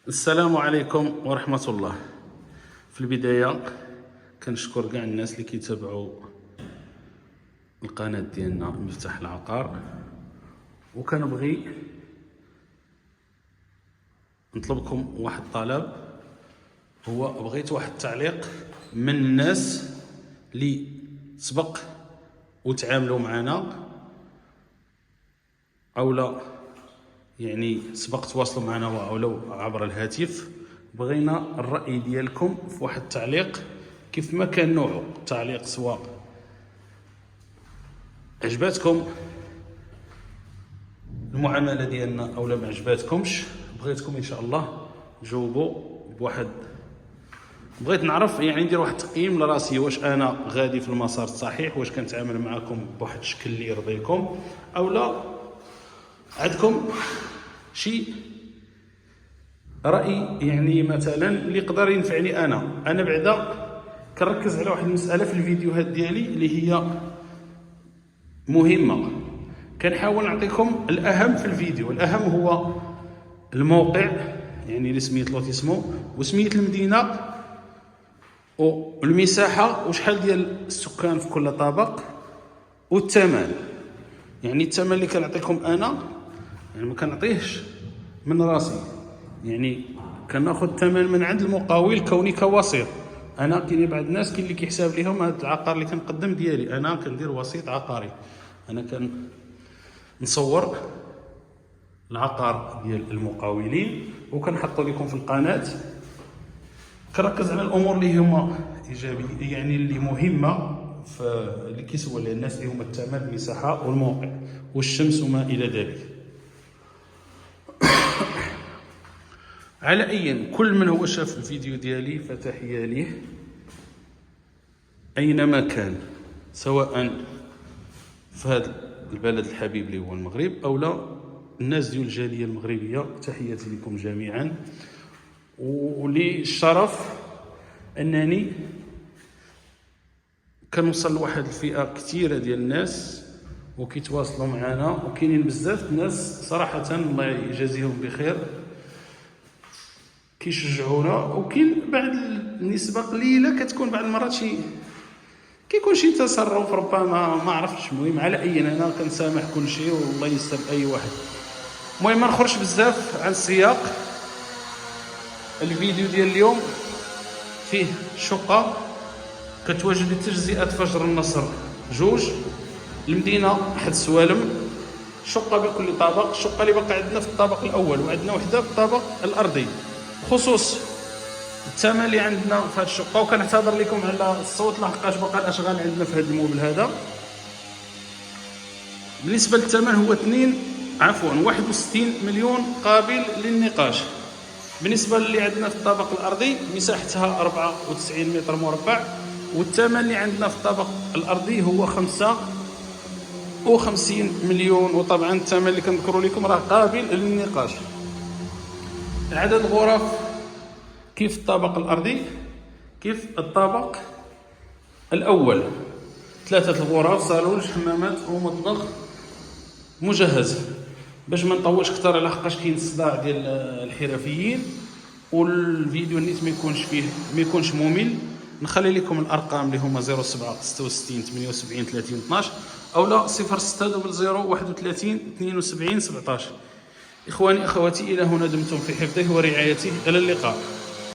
السلام عليكم ورحمة الله. في البداية كنشكر كاع الناس اللي كيتابعوا القناة ديالنا مفتاح العقار، وكنبغي نطلبكم واحد الطلب. هو بغيت واحد التعليق من الناس اللي سبق وتعاملوا معنا او لا، يعني سبق تواصلوا معنا ولو عبر الهاتف. بغينا الرأي ديالكم في واحد التعليق كيف ما كان نوعه التعليق، سواء عجباتكم المعاملة ديالنا او لا ما عجباتكمش. بغيتكم ان شاء الله تجاوبوا بواحد، بغيت نعرف يعني ندير واحد التقييم لراسي، واش انا غادي في المسار الصحيح، واش كنتعامل معكم بواحد الشكل اللي يرضيكم او لا. عندكم شي رأي يعني مثلا اللي يقدر ينفعني انا بعدا كنركز على واحد المسألة في الفيديوهات ديالي اللي هي مهمة. كنحاول نعطيكم الأهم في الفيديو. الأهم هو الموقع، يعني اللي سميت لوتيسمو وسمية المدينة والمساحة وشحال ديال السكان في كل طابق والثمن. يعني الثمن اللي كنعطيكم انا يعني ما كنعطيهش من راسي، يعني كناخذ الثمن من عند المقاول كوني كوسيط. انا كاين بعض الناس كاين اللي كيحساب ليهم هذا العقار اللي كنقدم ديالي، انا كندير وسيط عقاري. انا كنصور العقار ديال المقاولين وكنحطو لكم في القناه. كنركز على الامور اللي هما ايجابيه، يعني اللي مهمه اللي كيسوى لها الناس، اللي هما الثمن، المساحه والموقع والشمس وما الى ذلك. على اي كل من هو شاف الفيديو ديالي فتحيه ليه اينما كان، سواء في هذا البلد الحبيب اللي هو المغرب او لا الناس ديال الجاليه المغربيه. تحياتي لكم جميعا، ولي الشرف انني كنوصل لواحد الفئه كثيره ديال الناس وكيتواصلوا معنا، وكاينين بزاف الناس صراحه الله يجازيهم بخير كيشجعونا. وكاين بعض النسبه قليله كتكون بعض المرات كيكون شي تصرف ربما ما عرفتش. المهم على اي انا كنسامح كل شيء والله يستر اي واحد. المهم ما نخرجش بزاف عن السياق. الفيديو ديال اليوم فيه شقه كتواجد لتجزئه فجر النصر 2 المدينه حد السوالم. شقه بكل طابق. الشقه اللي باقي عندنا في الطابق الاول، وعندنا وحده في الطابق الارضي. بخصوص الثمن اللي عندنا في هذه الشقه، وكنعتذر لكم على الصوت لحقاش باقي الاشغال عندنا في هذا الموبل هذا. بالنسبه للثمن هو 61 مليون قابل للنقاش. بالنسبه اللي عندنا في الطابق الارضي مساحتها 94 متر مربع، والثمن اللي عندنا في الطابق الارضي هو 55 مليون. وطبعا الثمن اللي كنذكروا لكم راه قابل للنقاش. عدد الغرف كيف الطابق الارضي كيف الطابق الاول، 3 الغرف، صالون، حمامات ومطبخ مجهز. باش ما نطولش اكثر على حقاش كاين الصداع ديال الحرفيين والفيديو نيت ما يكونش ممل، نخلي لكم الارقام اللي هما 07 66 78 30 12 او لا 06 00 31 72 17. اخواني اخواتي، الى هنا دمتم في حفظه ورعايته، الى اللقاء.